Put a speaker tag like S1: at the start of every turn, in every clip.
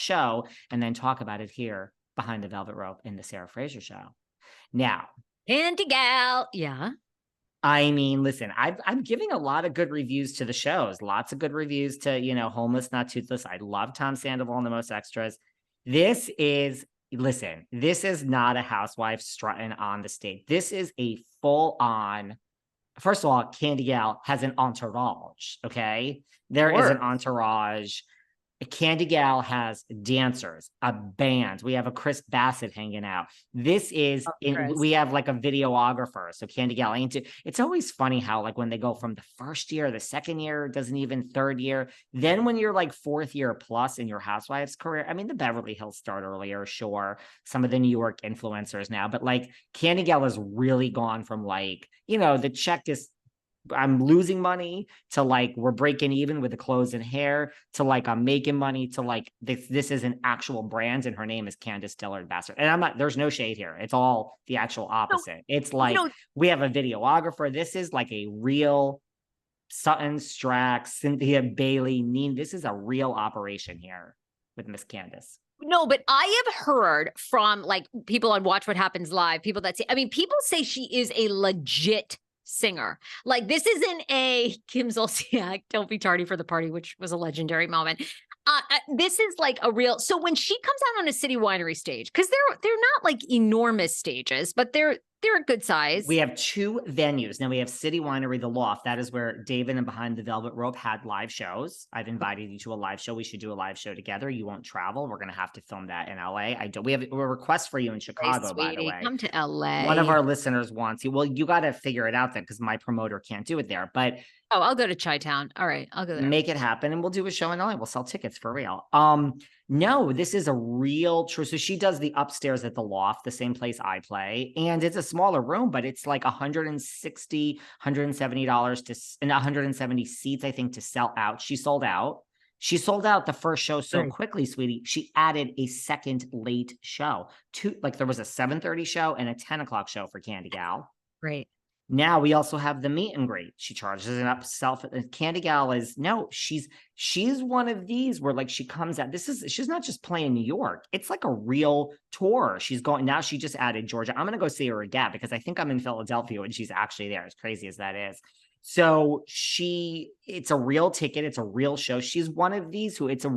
S1: show and then talk about it here behind the velvet rope in the Sarah Fraser show. Now,
S2: Candy gal. Yeah.
S1: I mean, listen, I'm giving a lot of good reviews to the shows. Lots of good reviews to, Homeless, Not Toothless. I love Tom Sandoval and the Most Extras. This is not a housewife strutting on the stage. This is a full-on, first of all, Candy Gal has an entourage, okay? There is an entourage. Candy Gal has dancers, a band. We have a Chris Bassett hanging out. This is we have like a videographer. So Candy Gal ain't it. It's always funny how like when they go from the first year, the second year, doesn't even third year. Then when you're like fourth year plus in your housewife's career, I mean, the Beverly Hills start earlier, sure. Some of the New York influencers now, but like Candy Gal has really gone from like, the check is I'm losing money to like we're breaking even with the clothes and hair to like I'm making money to like this is an actual brand and her name is Candiace Dillard Bastard. And I'm not, there's no shade here. It's all the actual opposite. It's like we have a videographer. This is like a real Sutton Strack, Cynthia Bailey, Neen. This is a real operation here with Miss Candiace.
S2: No, but I have heard from like people on Watch What Happens Live, people that say, people say she is a legit singer. Like this isn't a Kim Zolciak, Don't Be Tardy for the Party, which was a legendary moment. This is like a real, so when she comes out on a city winery stage, because they're not like enormous stages, but they're a good size.
S1: We have two venues. Now we have City Winery, The Loft. That is where David and Behind the Velvet Rope had live shows. I've invited you to a live show. We should do a live show together. You won't travel. We're going to have to film that in LA. We have a request for you in Chicago, by the way.
S2: Come to LA.
S1: One of our listeners wants you. Well, you got to figure it out then because my promoter can't do it there. But
S2: I'll go to Chi-Town. All right, I'll go there.
S1: Make it happen, and we'll do a show in LA. We'll sell tickets for real. No, this is a real true. So she does the upstairs at the Loft, the same place I play, and it's a smaller room, but it's like $160, $170 to and 170 seats, I think, to sell out. She sold out. She sold out the first show so quickly, sweetie. She added a second late show. There was a 7:30 show and a 10 o'clock show for Candy Gal.
S2: Great.
S1: Now we also have the meet and greet. She charges it up self. Candy Gal is she's one of these where like she comes out. She's not just playing New York. It's like a real tour. She's going now. She just added Georgia. I'm gonna go see her again because I think I'm in Philadelphia when she's actually there. As crazy as that is. So it's a real ticket. It's a real show. She's one of these who she's a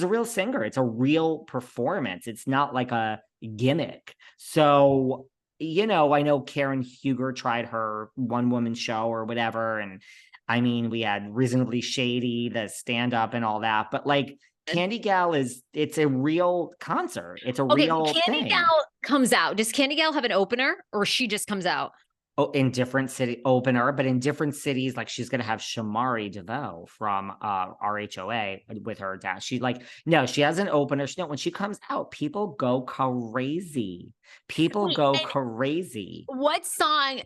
S1: real singer. It's a real performance. It's not like a gimmick. So I know Karen Huger tried her one-woman show or whatever. And I mean, we had Reasonably Shady, the stand-up and all that. But like Candy Gal it's a real concert. It's a real thing.
S2: Candy Gal comes out. Does Candy Gal have an opener or she just comes out?
S1: Oh, in different city opener, but in different cities, like she's gonna have Shamari DeVoe from RHOA with her dad. She has an opener. When she comes out, people go crazy. Go crazy.
S2: What song?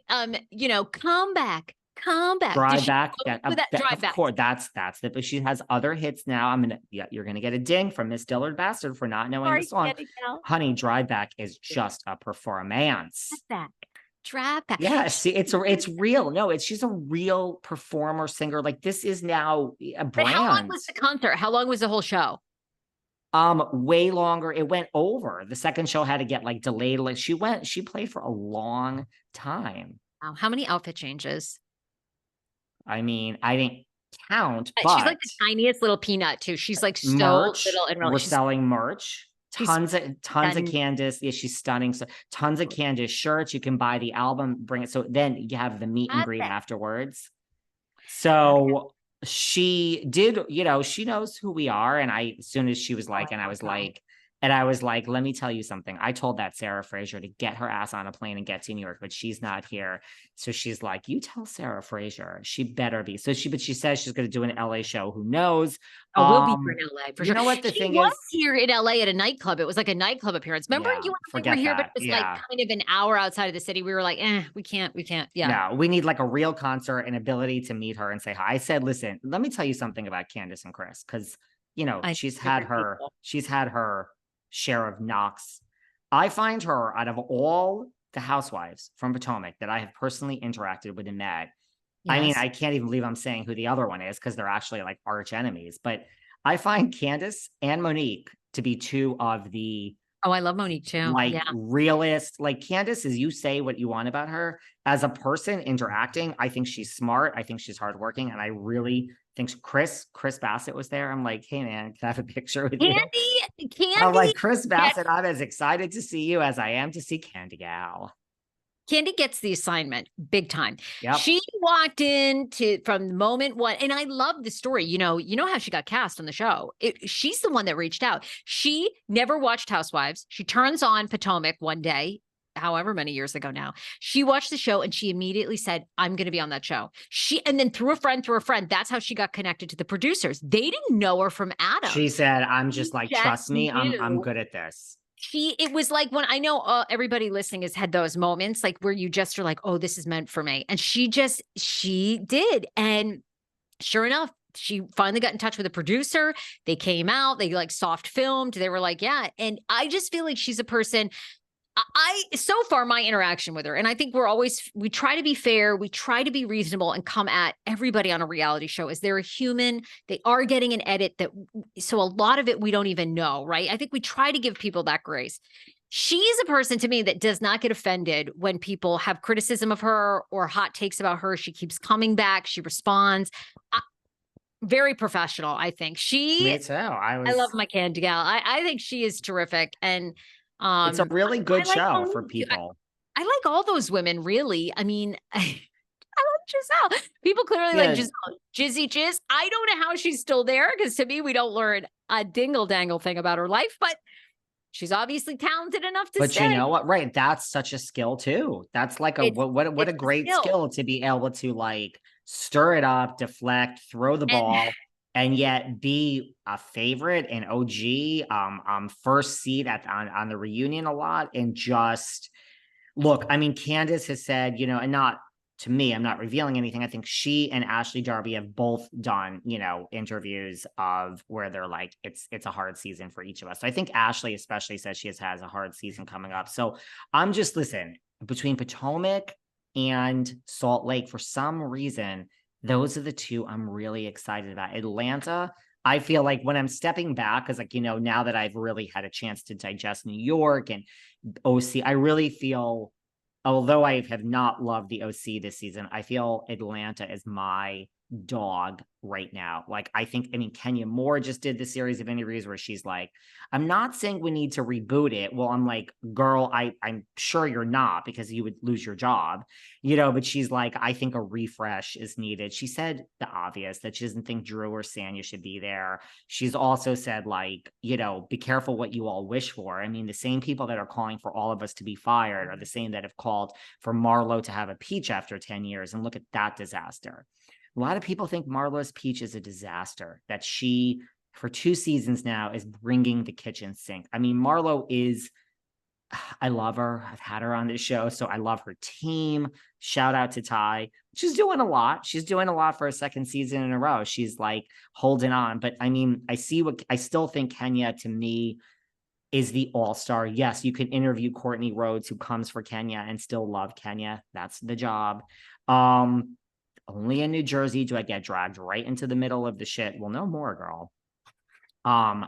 S2: Come back.
S1: Drive back.
S2: Drive back.
S1: Of course, that's it. But she has other hits now. You're gonna get a ding from Miss Dillard Bastard for not knowing the song. Honey, Drive Back is just a performance.
S2: What's that? Drive back.
S1: Yeah, see, it's real. No, she's a real performer, singer. Like this is now a brand. But
S2: how long was the concert? How long was the whole show?
S1: Way longer. It went over. The second show had to get like delayed. Like she played for a long time.
S2: Wow. How many outfit changes?
S1: I mean, I didn't count, but
S2: she's like the tiniest little peanut too. She's like so
S1: merch,
S2: little and really.
S1: We're selling merch. Tons of Candiace. Yeah, she's stunning. So tons of Candiace shirts. You can buy the album, bring it. So then you have the meet and greet afterwards. So she did, she knows who we are. And as soon as she was like, I was like, let me tell you something. I told that Sarah Fraser to get her ass on a plane and get to New York, but she's not here. So she's like, you tell Sarah Fraser, she better be. But she says she's going to do an LA show. Who knows?
S2: We'll be here in LA for sure.
S1: You know what the thing
S2: was
S1: is?
S2: Here in LA at a nightclub. It was like a nightclub appearance. Remember you were here, but it was like kind of an hour outside of the city. We were like, we can't. Yeah.
S1: No, we need like a real concert and ability to meet her and say hi. I said, listen, let me tell you something about Candiace and Chris. Cause she's had her share of knocks. I find her out of all the housewives from Potomac that I have personally interacted with and met. Yes. I mean, I can't even believe I'm saying who the other one is because they're actually like arch enemies. But I find Candiace and Monique to be two of the
S2: Oh, I love Monique too.
S1: like
S2: Yeah.
S1: realist. Like Candiace is, you say what you want about her as a person interacting. I think she's smart. I think she's hardworking, and I really think Chris Bassett was there. I'm like, hey man, can I have a picture with you? I'm
S2: Candy
S1: like, Chris
S2: gets
S1: Bassett, I'm as excited to see you as I am to see Candy Gal.
S2: Candy gets the assignment big time.
S1: Yep.
S2: She walked in to from the moment one, and I love the story. You know how she got cast on the show. She's the one that reached out. She never watched Housewives. She turns on Potomac one day, however many years ago now. She watched the show and she immediately said, "I'm going to be on that show." And then through a friend, that's how she got connected to the producers. They didn't know her from Adam.
S1: She said, I'm
S2: She
S1: just like,
S2: just
S1: trust me, I'm
S2: knew.
S1: good at this.
S2: It was like when I know everybody listening has had those moments like where you just are like, oh, this is meant for me. And she did. And sure enough, she finally got in touch with a producer. They came out, they like soft filmed. They were like, yeah. And I just feel like she's a person. So far my interaction with her, and I think we try to be fair, we try to be reasonable and come at everybody on a reality show as they're a human. They are getting an edit so a lot of it we don't even know, right? I think we try to give people that grace. She's a person to me that does not get offended when people have criticism of her or hot takes about her. She keeps coming back, she responds. Very professional, I think.
S1: Me too.
S2: I love my Candy Gal. I think she is terrific. And
S1: It's a really
S2: I
S1: good
S2: like
S1: show for
S2: Monique.
S1: people.
S2: I like all those women, really. I mean, I love Giselle. People clearly like
S1: Yeah,
S2: Giselle. Jizzy Jizz. I don't know how she's still there because to me, we don't learn a dingle dangle thing about her life, but she's obviously talented enough to
S1: but you
S2: stay.
S1: know what? Right. That's such a skill too. That's like
S2: It's
S1: what a
S2: it's a
S1: great
S2: skill.
S1: skill to be able to like stir it up, deflect, throw the
S2: And
S1: ball, and yet be a favorite and OG, first seat on the reunion a lot, and just look, I mean, Candiace has said, and not to me, I'm not revealing anything. I think she and Ashley Darby have both done, interviews of where they're like, it's a hard season for each of us. So I think Ashley especially says she has a hard season coming up. So I'm just listen, between Potomac and Salt Lake, for some reason, those are the two I'm really excited about. Atlanta, I feel like when I'm stepping back, because like, now that I've really had a chance to digest New York and OC, I really feel, although I have not loved the OC this season, I feel Atlanta is my dog right now. Like, I mean, Kenya Moore just did the series of interviews where she's like, I'm not saying we need to reboot it. Well, I'm like, girl, I'm sure you're not, because you would lose your job, but she's like, I think a refresh is needed. She said the obvious, that she doesn't think Drew or Sanya should be there. She's also said, like, be careful what you all wish for. I mean, the same people that are calling for all of us to be fired are the same that have called for Marlo to have a peach after 10 years. And look at that disaster. A lot of people think Marlo's peach is a disaster, that she, for 2 seasons now, is bringing the kitchen sink. I mean, Marlo is, I love her. I've had her on this show, so I love her team. Shout out to Ty. She's doing a lot. She's doing a lot for a second season in a row. She's like holding on. But I mean, I still think Kenya, to me, is the all-star. Yes, you can interview Courtney Rhodes, who comes for Kenya, and still love Kenya. That's the job. Only in New Jersey do I get dragged right into the middle of the shit. Well, no more, girl.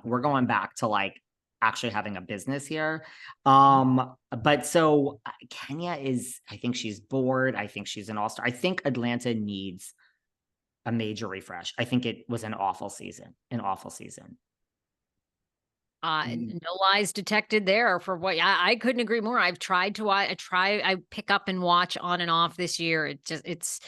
S1: We're going back to like actually having a business here. But so Kenya is, I think she's bored. I think she's an all-star. I think Atlanta needs a major refresh. I think it was an awful season.
S2: No lies detected there for what I couldn't agree more. I've tried to watch, I pick up and watch on and off this year. It's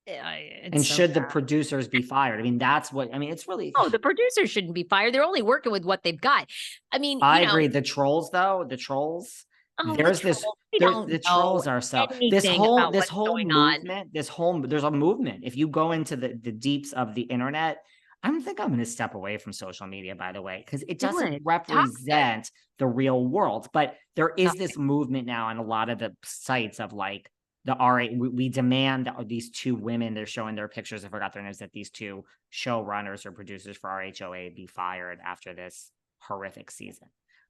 S1: And
S2: so
S1: should the
S2: bad.
S1: producers be fired? I mean, it's really.
S2: Oh, the producers shouldn't be fired. They're only working with what they've got. I mean,
S1: I agree. The trolls, though, the trolls.
S2: oh, the
S1: There's this.
S2: trolls. We
S1: There's
S2: don't
S1: the
S2: know
S1: trolls are so. This
S2: anything
S1: whole
S2: about
S1: this
S2: what's
S1: whole
S2: going on.
S1: movement. There's a movement. If you go into the deeps of the internet, I don't think I'm going to step away from social media, by the way, because it
S2: Do
S1: doesn't
S2: it. Toxic.
S1: represent the real world. But there is this movement now on a lot of the sites of like the RA. We demand that these 2 women, they're showing their pictures, I forgot their names, that these 2 showrunners or producers for RHOA be fired after this horrific season.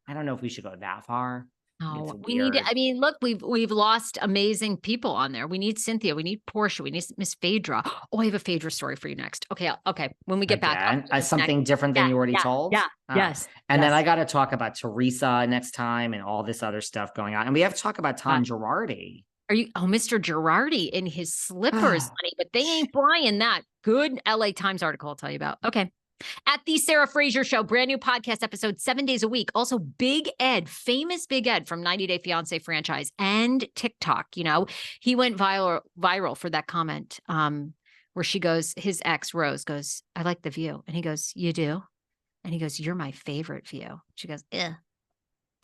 S1: I don't know if we should go that far.
S2: Oh, we need I mean, look, we've lost amazing people on there. We need Cynthia, we need Portia, we need Miss Phaedra. Oh, I have a Phaedra story for you next. Okay, okay. When we get back,
S1: something different than you already told.
S2: Yes.
S1: And then I got to talk about Teresa next time and all this other stuff going on. And we have to talk about Tom Girardi.
S2: Mr. Girardi in his slippers, honey, but they ain't buying that. Good LA Times article I'll tell you about. Okay. At the Sarah Fraser Show, brand new podcast episode 7 days a week. Also, Big Ed, famous Big Ed from 90 Day Fiancé franchise and TikTok. You know, he went viral for that comment where she goes, his ex Rose goes, "I like the view," and he goes, "You do?" And he goes, "You're my favorite view." She goes, "Eh."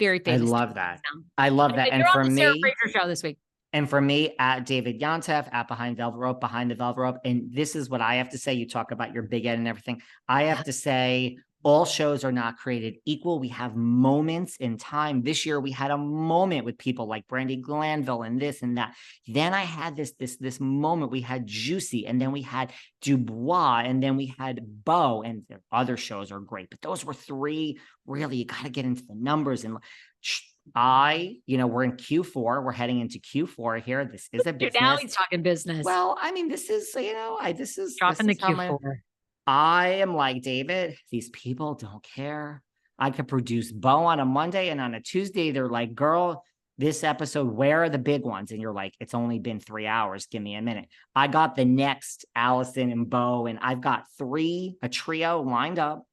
S2: Very famous.
S1: I love that. I love that.
S2: And for me, Sarah Fraser Show this week.
S1: And for me, at David Yontef, at Behind Velvet Rope, Behind the Velvet Rope. And this is what I have to say. You talk about your Big Ed and everything. I have to say, all shows are not created equal. We have moments in time. This year, we had a moment with people like Brandy Glanville and this and that. Then I had this moment. We had Juicy, and then we had Dubois, and then we had Bo, and the other shows are great. But those were three, really, you got to get into the numbers. And we're in Q4. We're heading into Q4 here. This is a business.
S2: Now he's talking business.
S1: Well, I mean, this is, this is
S2: dropping the Q4.
S1: I am like, David, these people don't care. I could produce Bo on a Monday, and on a Tuesday, they're like, girl, this episode, where are the big ones? And you're like, it's only been 3 hours. Give me a minute. I got the next Allison and Bo, and I've got a trio lined up.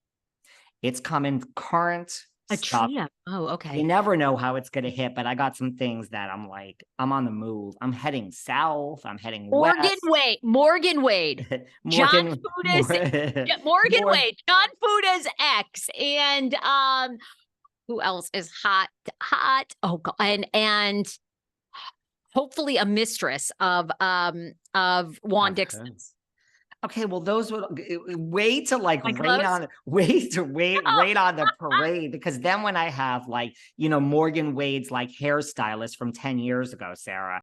S1: It's coming current.
S2: A trio. Oh, okay.
S1: You never know how it's going to hit, but I got some things that I'm like, I'm on the move. I'm heading south. I'm heading west.
S2: Morgan Wade. John Fuda's Morgan Wade. John Fuda's ex. And who else is hot? Oh, God. And hopefully a mistress of Juan Dixon.
S1: Okay, well, those would wait to like wait on the parade, because then when I have like, Morgan Wade's like hairstylist from 10 years ago, Sarah,